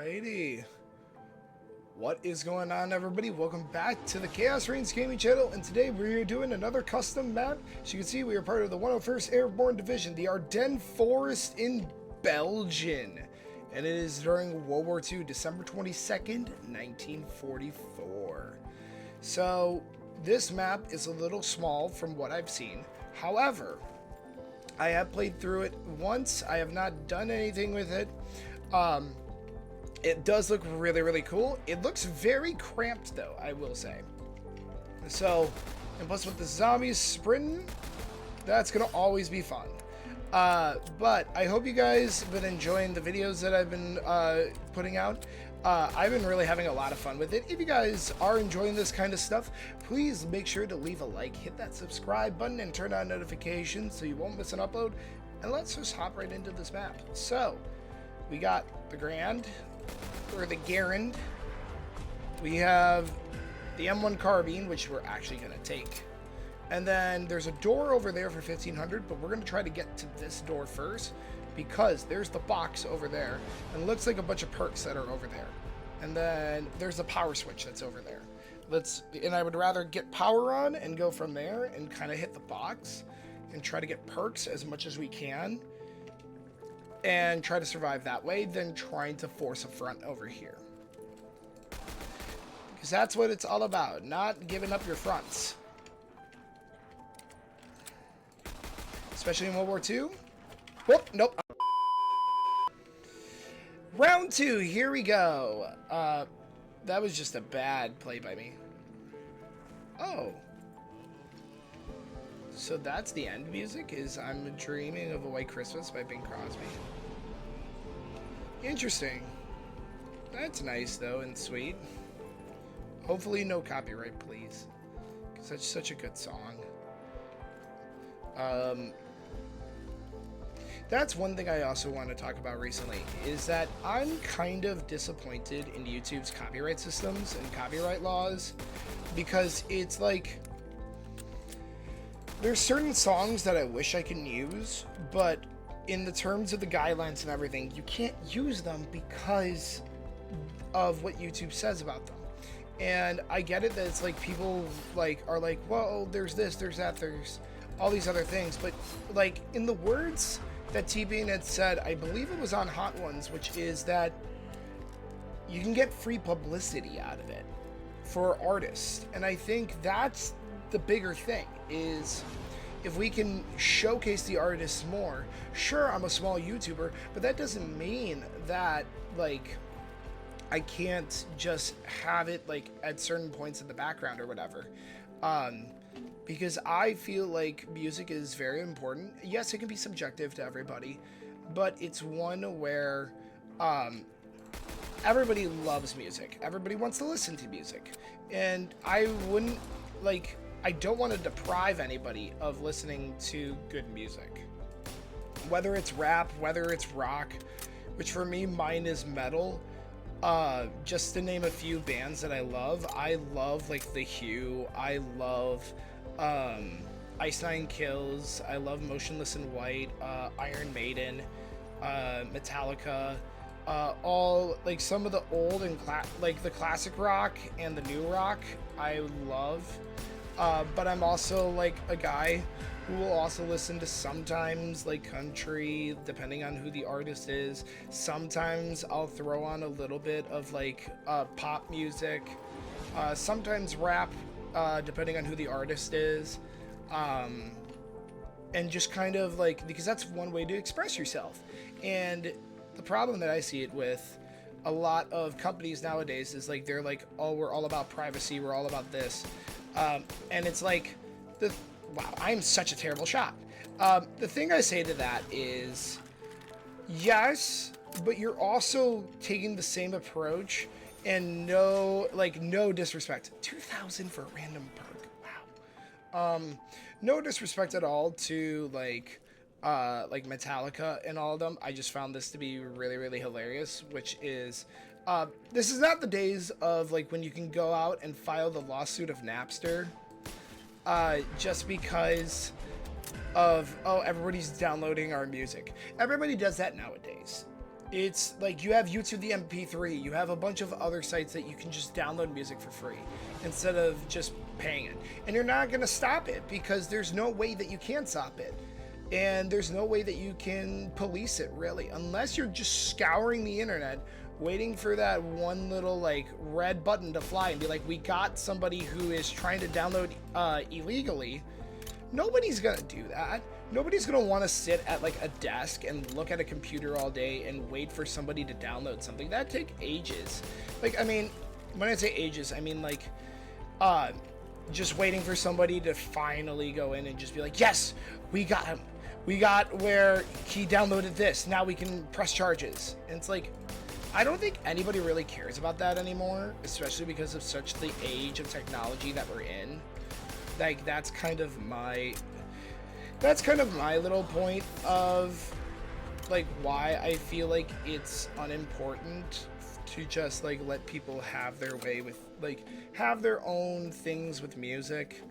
Alrighty. What is going on, everybody? Welcome back to the Chaos Reigns Gaming channel, and today we're doing another custom map. As you can see, we are part of the 101st Airborne Division, the Ardennes Forest in Belgium. And it is during World War II, December 22nd, 1944. So, this map is a little small from what I've seen. However, I have played through it once. I have not done anything with it. It does look really, really cool. It looks very cramped, though, I will say. So, and plus with the zombies sprinting, that's going to always be fun. But I hope you guys have been enjoying the videos that I've been putting out. I've been really having a lot of fun with it. If you guys are enjoying this kind of stuff, please make sure to leave a like, hit that subscribe button, and turn on notifications so you won't miss an upload. And let's just hop right into this map. So, we got the Grand, or the Garand. We have the M1 carbine, which we're actually going to take. And then there's a door over there for 1500, but we're going to try to get to this door first because there's the box over there and it looks like a bunch of perks that are over there. And then there's a power switch that's over there. And I would rather get power on and go from there and kind of hit the box and try to get perks as much as we can and try to survive that way than trying to force a front over here. Because that's what it's all about, not giving up your fronts. Especially in World War II. Whoop, nope. Round 2, here we go. That was just a bad play by me. Oh. So that's the end music, is I'm Dreaming of a White Christmas by Bing Crosby. Interesting. That's nice, though, and sweet. Hopefully no copyright, please. Because that's such a good song. That's one thing I also want to talk about recently, is that I'm kind of disappointed in YouTube's copyright systems and copyright laws, because it's like, there's certain songs that I wish I can use, but in the terms of the guidelines and everything, you can't use them because of what YouTube says about them. And I get it that it's like people are like, well, there's this, there's that, there's all these other things, but like in the words that T-Bean had said, I believe it was on Hot Ones, which is that you can get free publicity out of it for artists. And I think that's the bigger thing, is if we can showcase the artists more. Sure, I'm a small YouTuber, but that doesn't mean that like I can't just have it like at certain points in the background or whatever. Because I feel like music is very important. Yes, it can be subjective to everybody, but it's one where everybody loves music. Everybody wants to listen to music. And I wouldn't, like, I don't want to deprive anybody of listening to good music. Whether it's rap, whether it's rock, which for me, mine is metal. Just to name a few bands that I love like The Hue, I love Ice Nine Kills, I love Motionless in White, Iron Maiden, Metallica, all like some of the old and like the classic rock and the new rock I love, but I'm also like a guy who will also listen to sometimes like country, depending on who the artist is. Sometimes I'll throw on a little bit of like pop music, sometimes rap, depending on who the artist is, and just kind of like, because that's one way to express yourself. And the problem that I see it with a lot of companies nowadays is like, they're like, oh, we're all about privacy, we're all about this, and it's like, wow, I'm such a terrible shot. The thing I say to that is, yes, but you're also taking the same approach, and no disrespect. 2,000 for a random perk. Wow. No disrespect at all to like Metallica and all of them. I just found this to be really, really hilarious, which is, this is not the days of like when you can go out and file the lawsuit of Napster, just because of, oh, everybody's downloading our music. Everybody does that nowadays. It's like you have YouTube the MP3, you have a bunch of other sites that you can just download music for free instead of just paying it. And you're not going to stop it because there's no way that you can stop it. And there's no way that you can police it, really, unless you're just scouring the internet waiting for that one little like red button to fly and be like, we got somebody who is trying to download illegally. Nobody's gonna do that. Nobody's gonna want to sit at like a desk and look at a computer all day and wait for somebody to download something. That'd take ages. Like, I mean, when I say ages, I mean like just waiting for somebody to finally go in and just be like, yes, we got him. We got where he downloaded this. Now we can press charges. And it's like, I don't think anybody really cares about that anymore, especially because of such the age of technology that we're in. Like, that's kind of my little point of like why I feel like it's unimportant to just like let people have their way with like have their own things with music.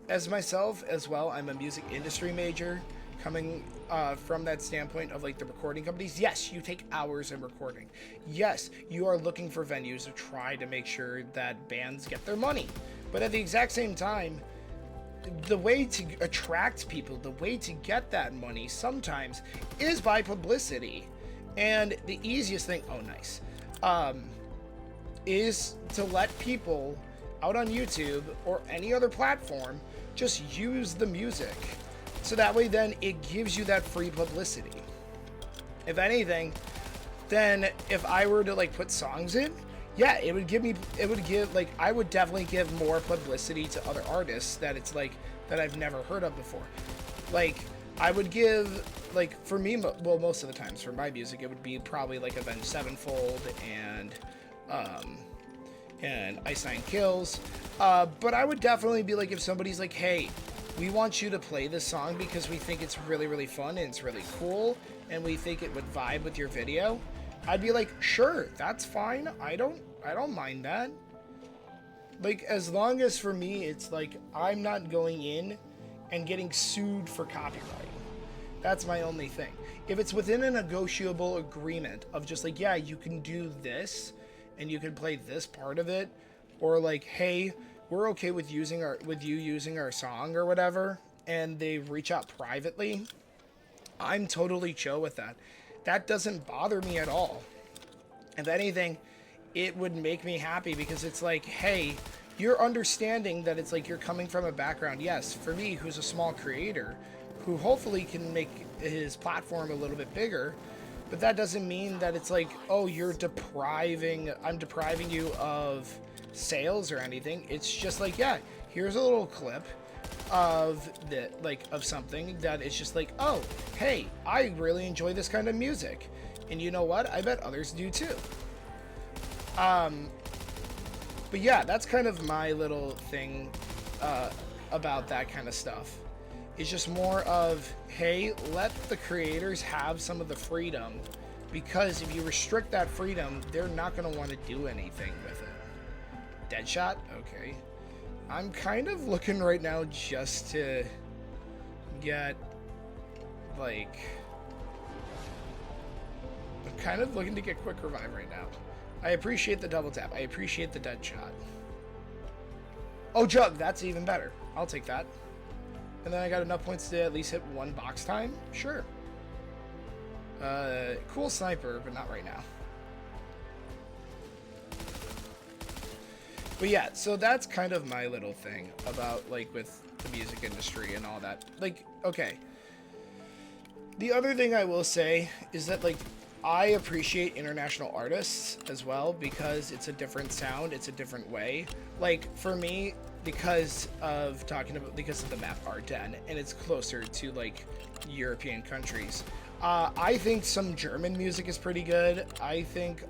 As myself as well, I'm a music industry major. Coming from that standpoint of like the recording companies, yes, you take hours in recording. Yes, you are looking for venues to try to make sure that bands get their money. But at the exact same time, the way to attract people, the way to get that money sometimes is by publicity. And the easiest thing, oh nice, is to let people out on YouTube or any other platform just use the music. So that way then it gives you that free publicity. If anything, then if I were to like put songs in, yeah, I would definitely give more publicity to other artists that it's like, that I've never heard of before. Like, I would give, like, for me, well, most of the times for my music, it would be probably like Avenged Sevenfold and Ice Nine Kills. But I would definitely be like, if somebody's like, hey, we want you to play this song because we think it's really, really fun and it's really cool and we think it would vibe with your video, I'd be like, sure, that's fine. I don't mind that. Like, as long as for me, it's like, I'm not going in and getting sued for copyright. That's my only thing. If it's within a negotiable agreement of just like, yeah, you can do this and you can play this part of it, or like, hey, we're okay with you using our song or whatever, and they reach out privately, I'm totally chill with that. That doesn't bother me at all. If anything, it would make me happy because it's like, hey, you're understanding that it's like you're coming from a background, yes, for me, who's a small creator, who hopefully can make his platform a little bit bigger, but that doesn't mean that it's like, oh, I'm depriving you of sales or anything. It's just like, yeah, here's a little clip of something that it's just like, oh, hey, I really enjoy this kind of music, and you know what, I bet others do too. But yeah, that's kind of my little thing about that kind of stuff. It's just more of, hey, let the creators have some of the freedom, because if you restrict that freedom, they're not going to want to do anything with it. Deadshot? Okay. I'm kind of looking right now just to get, like, I'm kind of looking to get quick revive right now. I appreciate the double tap. I appreciate the dead shot. Oh, Jug, that's even better. I'll take that. And then I got enough points to at least hit one box time? Sure. Cool sniper, but not right now. But yeah, so that's kind of my little thing about, like, with the music industry and all that. Like, okay. The other thing I will say is that, like, I appreciate international artists as well, because it's a different sound, it's a different way. Like, for me, because of the map Ardennes, and it's closer to, like, European countries, I think some German music is pretty good. I think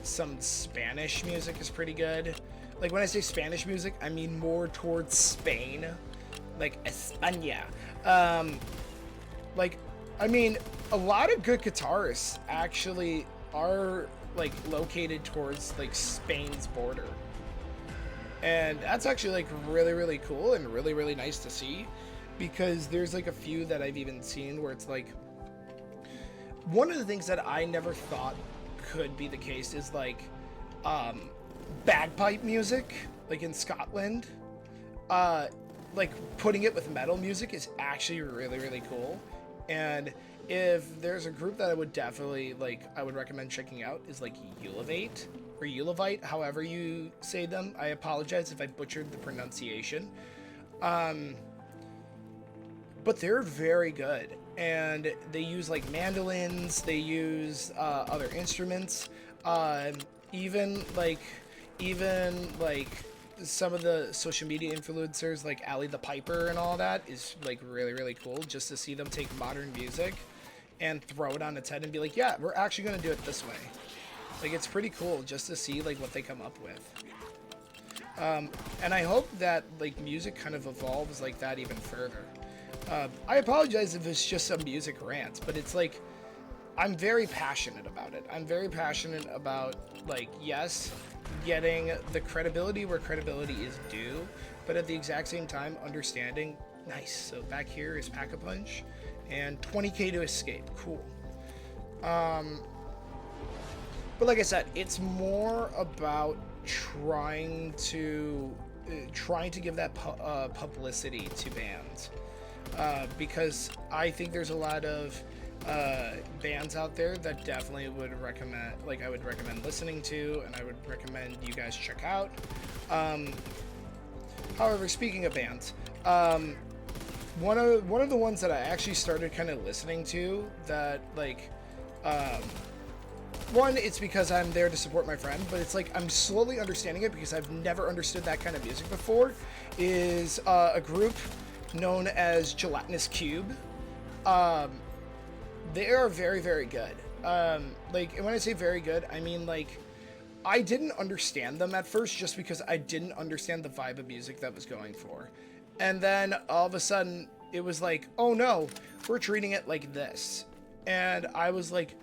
some Spanish music is pretty good. Like, when I say Spanish music, I mean more towards Spain, like España. Like, I mean, a lot of good guitarists actually are, like, located towards, like, Spain's border. And that's actually, like, really, really cool and really, really nice to see, because there's, like, a few that I've even seen where it's like, one of the things that I never thought could be the case is like bagpipe music, like in Scotland. Like putting it with metal music is actually really, really cool. And if there's a group that I would definitely like, I would recommend checking out is like Ulevate or Ulevite, however you say them. I apologize if I butchered the pronunciation. But they're very good, and they use like mandolins, they use other instruments, even like some of the social media influencers like Ali the Piper and all that is like really, really cool just to see them take modern music and throw it on its head and be like, yeah, we're actually going to do it this way. Like, it's pretty cool just to see like what they come up with. And I hope that like music kind of evolves like that even further. I apologize if it's just some music rant, but it's like, I'm very passionate about it. I'm very passionate about, like, yes, getting the credibility where credibility is due, but at the exact same time, understanding, nice, so back here is Pack-a-Punch, and 20k to escape, cool. But like I said, it's more about trying to give that publicity to bands. Because I think there's a lot of bands out there that definitely would recommend, like I would recommend listening to, and I would recommend you guys check out. However, speaking of bands, one of the ones that I actually started kind of listening to that like, one, it's because I'm there to support my friend, but it's like I'm slowly understanding it because I've never understood that kind of music before, is a group known as Gelatinous Cube. They are very, very good. Like, and when I say very good, I mean like I didn't understand them at first just because I didn't understand the vibe of music that was going for. And then all of a sudden it was like, oh no, we're treating it like this. And I was like,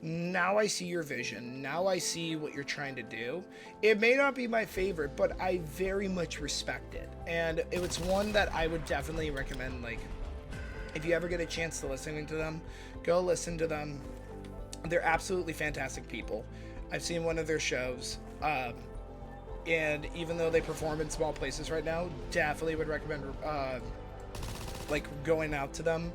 now I see your vision. Now I see what you're trying to do. It may not be my favorite, but I very much respect it. And it was one that I would definitely recommend, like, if you ever get a chance to listening to them, go listen to them. They're absolutely fantastic people. I've seen one of their shows. And even though they perform in small places right now, definitely would recommend, like, going out to them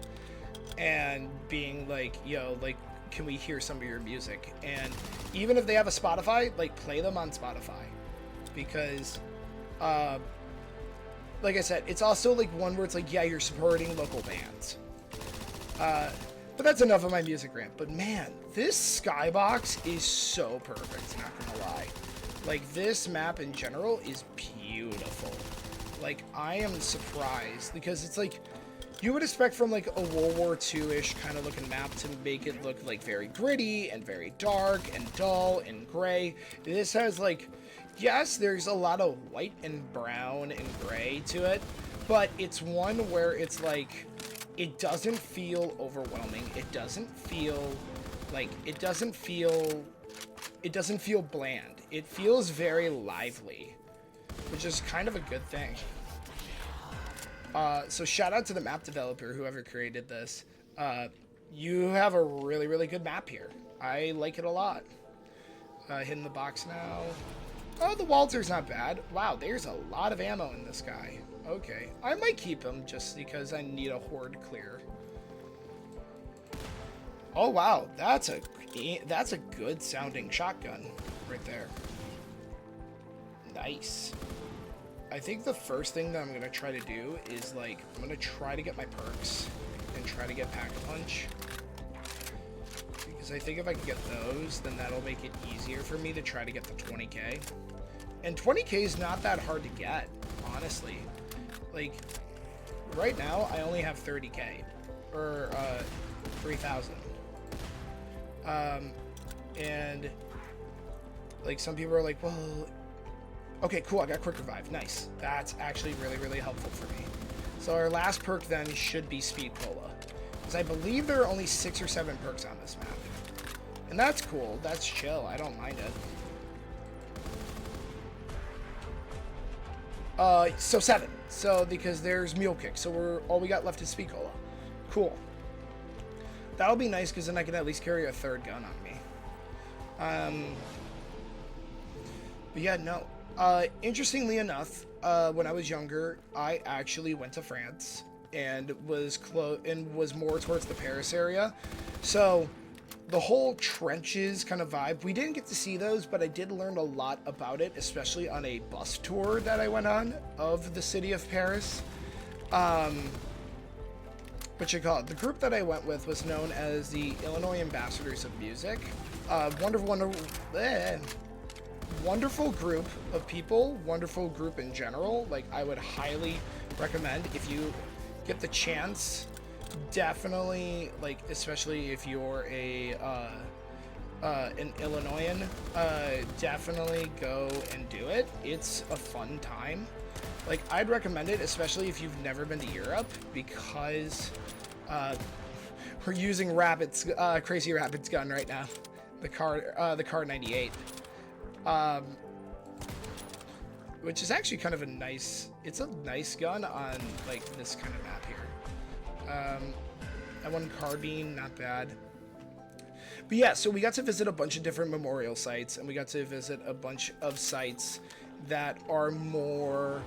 and being like, yo, like, can we hear some of your music? And even if they have a Spotify, like, play them on Spotify, because like I said, it's also like one where it's like, yeah, you're supporting local bands. But that's enough of my music rant. But man, this skybox is so perfect, not gonna lie. Like, this map in general is beautiful. Like, I am surprised because it's like, you would expect from like a World War II-ish kind of looking map to make it look like very gritty and very dark and dull and gray. This has like, yes, there's a lot of white and brown and gray to it, but it's one where it's like, it doesn't feel overwhelming. It doesn't feel like, it doesn't feel bland. It feels very lively, which is kind of a good thing. So shout out to the map developer, whoever created this. You have a really, really good map here. I like it a lot. Hitting the box now. Oh, the Walter's not bad. Wow, there's a lot of ammo in this guy. Okay, I might keep him just because I need a horde clear. Oh wow, that's a good sounding shotgun right there. Nice. I think the first thing that I'm going to try to do is, like, I'm going to try to get my perks and try to get Pack-a-Punch. Because I think if I can get those, then that'll make it easier for me to try to get the 20k. And 20k is not that hard to get, honestly. Like, right now, I only have 30k. Or, 3,000. And, like, some people are like, well... Okay, cool, I got Quick Revive. Nice. That's actually really, really helpful for me. So our last perk then should be Speed Cola. Because I believe there are only 6 or 7 perks on this map. And that's cool. That's chill. I don't mind it. So 7. So, because there's Mule Kick. So all we got left is Speed Cola. Cool. that'll be nice because then I can at least carry a third gun on me. But yeah, no. Interestingly enough, when I was younger, I actually went to France and was more towards the Paris area. So the whole trenches kind of vibe, we didn't get to see those, but I did learn a lot about it, especially on a bus tour that I went on of the city of Paris. What you call it? The group that I went with was known as the Illinois Ambassadors of Music. Wonderful group of people, wonderful group in general. Like, I would highly recommend, if you get the chance, definitely, like, especially if you're an Illinoisan, definitely go and do it. It's a fun time. Like, I'd recommend it, especially if you've never been to Europe, because we're using Crazy Rabbit's gun right now, the Car 98. Which is actually kind of a nice gun on, like, this kind of map here. M1 carbine, not bad. But yeah, so we got to visit a bunch of different memorial sites, and we got to visit a bunch of sites that are more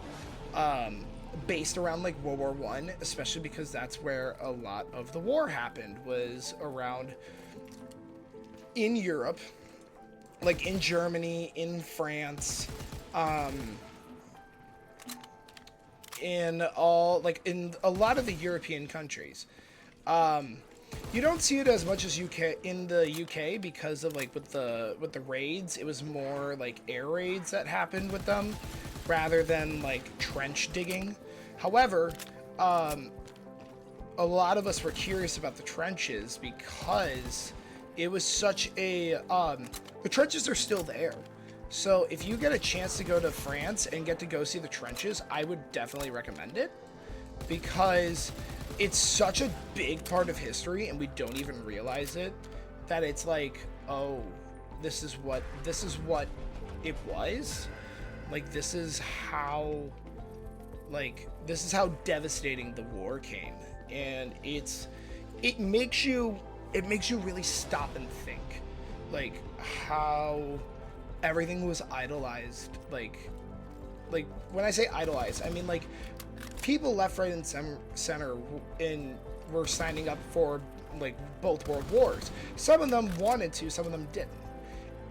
based around, like, World War I, especially because that's where a lot of the war happened, was around in Europe. Like, in Germany, in France, in a lot of the European countries. You don't see it as much as in the UK because of, like, with the raids, it was more like air raids that happened with them rather than, like, trench digging. However, a lot of us were curious about the trenches because it was such a the trenches are still there. So if you get a chance to go to France and get to go see the trenches, I would definitely recommend it, because it's such a big part of history and we don't even realize it, that it's like, oh, this is what it was. Like, this is how devastating the war came, and it makes you really stop and think, like, how everything was idolized. Like when I say idolized, I mean, like, people left, right, and center were signing up for, like, both world wars. Some of them wanted to, some of them didn't.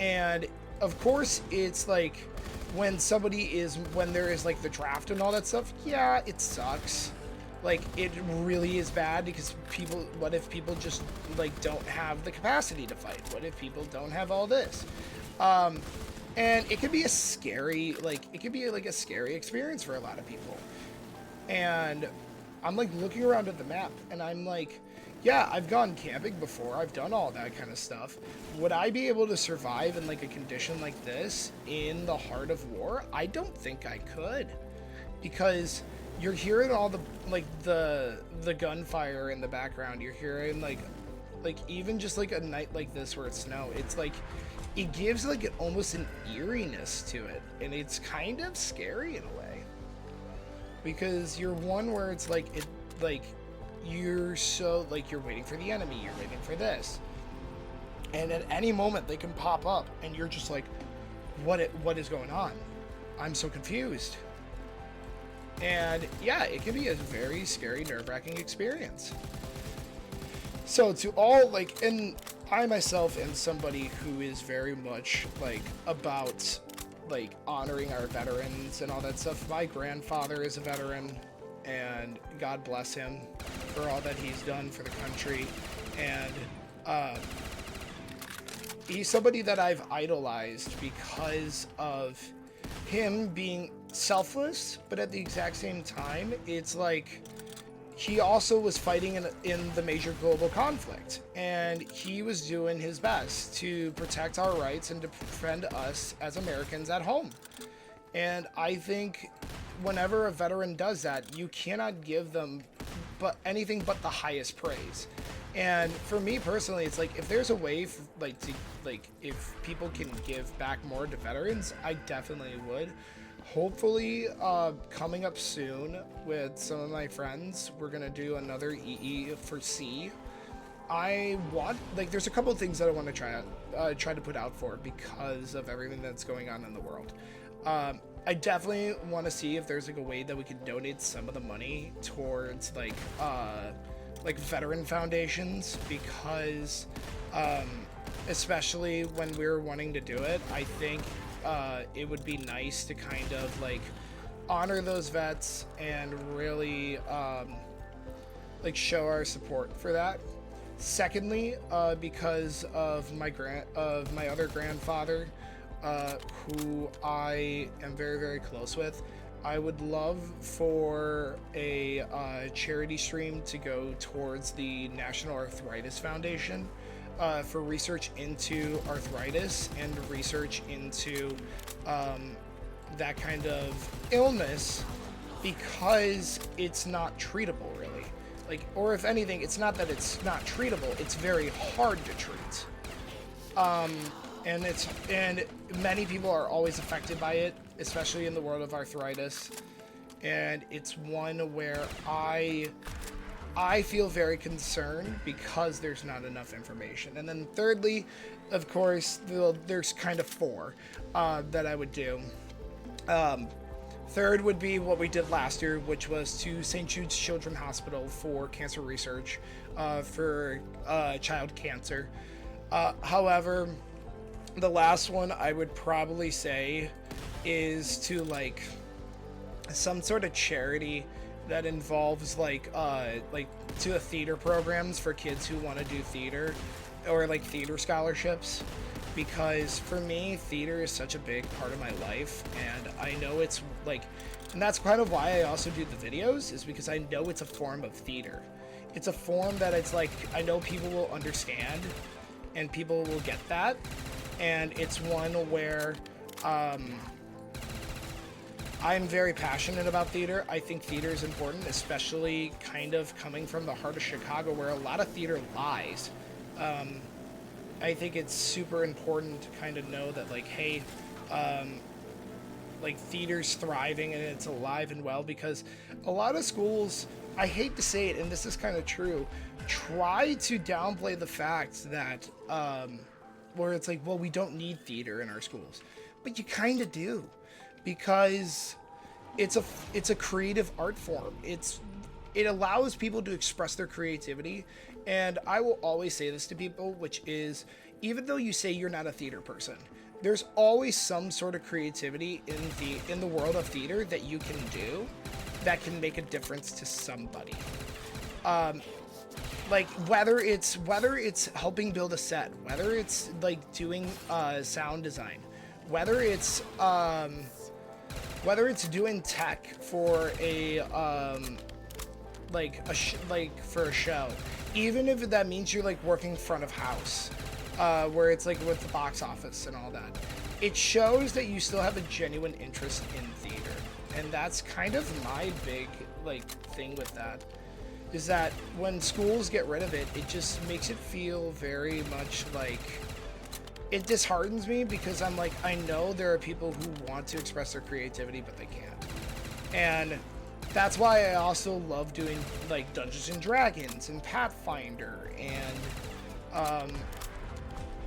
And of course, it's like when there is, like, the draft and all that stuff, yeah, it sucks. Like, it really is bad, because what if people just, like, don't have the capacity to fight? What if people don't have all this? And it could be a scary experience for a lot of people. And I'm, like, looking around at the map, and I'm like, yeah, I've gone camping before, I've done all that kind of stuff. Would I be able to survive in, like, a condition like this in the heart of war? I don't think I could, because you're hearing all the gunfire in the background. You're hearing, like even just, like, a night like this where it's snow, it's like, it gives, like, almost an eeriness to it, and it's kind of scary in a way, because you're one where it's like, you're so, like, you're waiting for the enemy, you're waiting for this, and at any moment they can pop up, and you're just like, what is going on? I'm so confused. And yeah, it can be a very scary, nerve-wracking experience. So to all, like, and I myself am somebody who is very much, like, about, like, honoring our veterans and all that stuff. My grandfather is a veteran, and God bless him for all that he's done for the country. And he's somebody that I've idolized because of him being selfless, but at the exact same time, it's like, he also was fighting in the major global conflict, and he was doing his best to protect our rights and to defend us as Americans at home. And I think whenever a veteran does that, you cannot give them anything but the highest praise. And for me personally, it's like, if there's a way if people can give back more to veterans, I definitely would. Hopefully, coming up soon with some of my friends, we're gonna do another EE for C. I want, like, there's a couple of things that I want to try to put out for because of everything that's going on in the world. I definitely want to see if there's like a way that we can donate some of the money towards like veteran foundations, because especially when we're wanting to do it, I think it would be nice to kind of like honor those vets and really like show our support for that. Secondly, because of my other grandfather, who I am very, very close with, I would love for a charity stream to go towards the National Arthritis Foundation for research into arthritis and research into that kind of illness, because it's not treatable, really. Like, or if anything, it's not that it's not treatable, it's very hard to treat. And many people are always affected by it, especially in the world of arthritis. And it's one where I feel very concerned because there's not enough information. And then thirdly, of course, there's kind of four that I would do. Third would be what we did last year, which was to St. Jude's Children's Hospital for cancer research for child cancer. However, the last one I would probably say is to like some sort of charity that involves like to a theater programs for kids who want to do theater, or like theater scholarships. Because for me, theater is such a big part of my life, and I know it's like, and that's kind of why I also do the videos, is because I know it's a form of theater. It's a form that it's like, I know people will understand, and people will get that, and it's one where I'm very passionate about theater. I think theater is important, especially kind of coming from the heart of Chicago, where a lot of theater lies. I think it's super important to kind of know that, like, hey, like, theater's thriving and it's alive and well, because a lot of schools, I hate to say it, and this is kind of true, try to downplay the fact that, where it's like, well, we don't need theater in our schools. But you kind of do, because it's a creative art form. It allows people to express their creativity. And I will always say this to people, which is, even though you say you're not a theater person, there's always some sort of creativity in the world of theater that you can do that can make a difference to somebody. Like whether it's helping build a set, whether it's like doing sound design, whether it's doing tech for for a show, even if that means you're like working front of house, where it's like with the box office and all that, it shows that you still have a genuine interest in theater. And that's kind of my big like thing with that, is that when schools get rid of it, it just makes it feel very much like, it disheartens me, because I'm like, I know there are people who want to express their creativity, but they can't. And that's why I also love doing like Dungeons and Dragons and Pathfinder and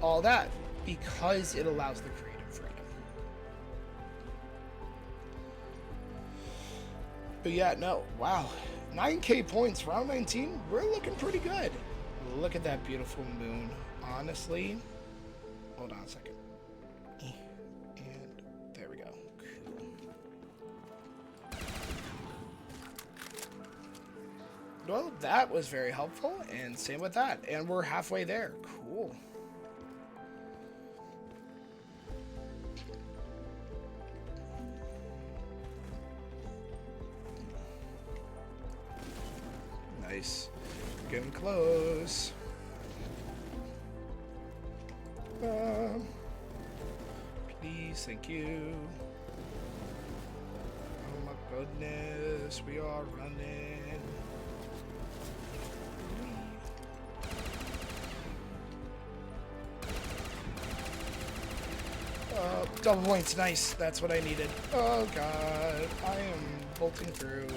all that, because it allows the creative freedom. But yeah, no, wow. 9K points, round 19, we're looking pretty good. Look at that beautiful moon, honestly. Hold on a second. And there we go. Cool. Well, that was very helpful, and same with that. And we're halfway there. Cool. Nice. Getting close. Please, thank you. Oh my goodness, we are running. Double points, nice. That's what I needed. Oh god, I am bolting through.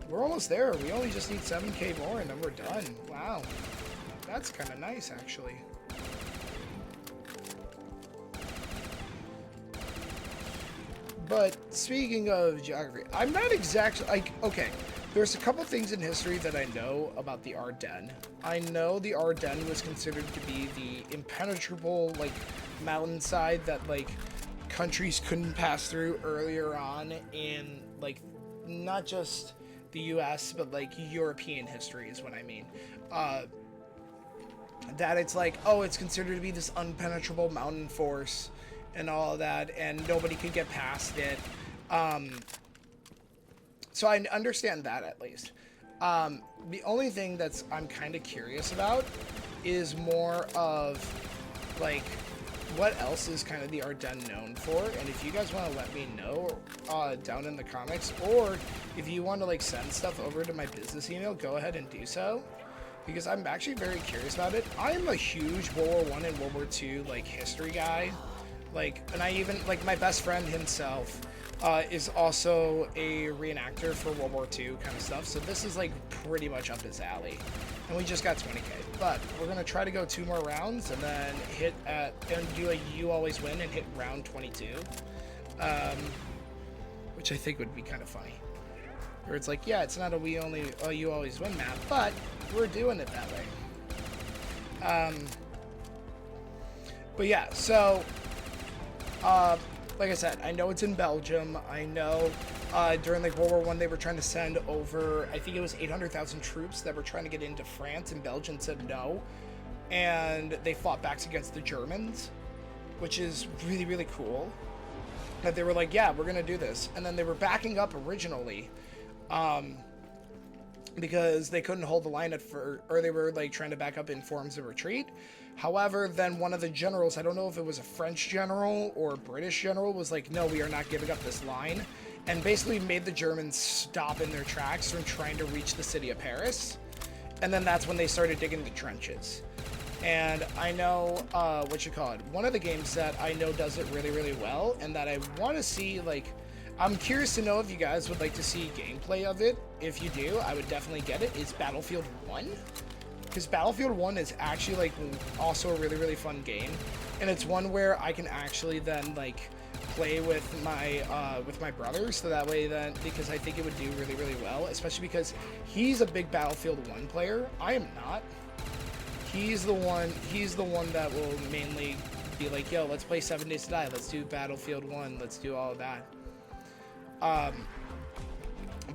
We're almost there. We only just need 7k more and then we're done. Wow. That's kind of nice, actually. But speaking of geography, I'm not exactly like, okay, there's a couple things in history that I know about the Ardennes. I know the Ardennes was considered to be the impenetrable, like, mountainside that, like, countries couldn't pass through earlier on in, like, not just the US, but, like, European history is what I mean. That it's like, oh, it's considered to be this unpenetrable mountain force and all of that, and nobody could get past it. So I understand that, at least. The only thing that's I'm kind of curious about is more of, like, what else is kind of the Ardennes known for, and if you guys want to let me know down in the comments, or if you want to, like, send stuff over to my business email, go ahead and do so, because I'm actually very curious about it. I am a huge World War I and World War II, like, history guy. Like, and I even, like, my best friend himself is also a reenactor for World War II kind of stuff, so this is, like, pretty much up his alley. And we just got 20k, but we're going to try to go 2 more rounds and then hit at, and do a you always win and hit round 22, which I think would be kind of funny. Where it's like, yeah, it's not a you always win map, but we're doing it that way. But yeah, so, like I said, I know it's in Belgium. I know during, like, World War I, they were trying to send over, I think it was 800,000 troops that were trying to get into France, and Belgium said no. And they fought back against the Germans, which is really, really cool. That they were like, yeah, we're going to do this. And then they were backing up originally because they couldn't hold the line or they were, like, trying to back up in forms of retreat. However, then one of the generals, I don't know if it was a French general or a British general, was like, no, we are not giving up this line, and basically made the Germans stop in their tracks from trying to reach the city of Paris. And then that's when they started digging the trenches. And I know, one of the games that I know does it really, really well, and that I want to see, like, I'm curious to know if you guys would like to see gameplay of it. If you do, I would definitely get it. Is Battlefield 1? Because Battlefield 1 is actually, like, also a really, really fun game. And it's one where I can actually then, like, play with my brother, so that way then, because I think it would do really, really well, especially because he's a big Battlefield 1 player. I am not. He's the one that will mainly be like, yo, let's play 7 Days to Die, let's do Battlefield 1, let's do all of that.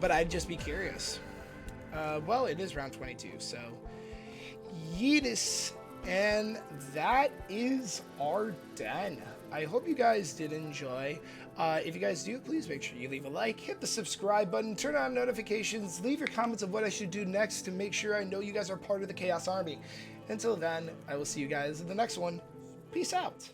But I'd just be curious. Well, it is round 22, so yeetus, and that is Ardennes. I hope you guys did enjoy. If you guys do, please make sure you leave a like, hit the subscribe button, turn on notifications, leave your comments of what I should do next to make sure I know you guys are part of the Chaos Army. Until then, I will see you guys in the next one. Peace out.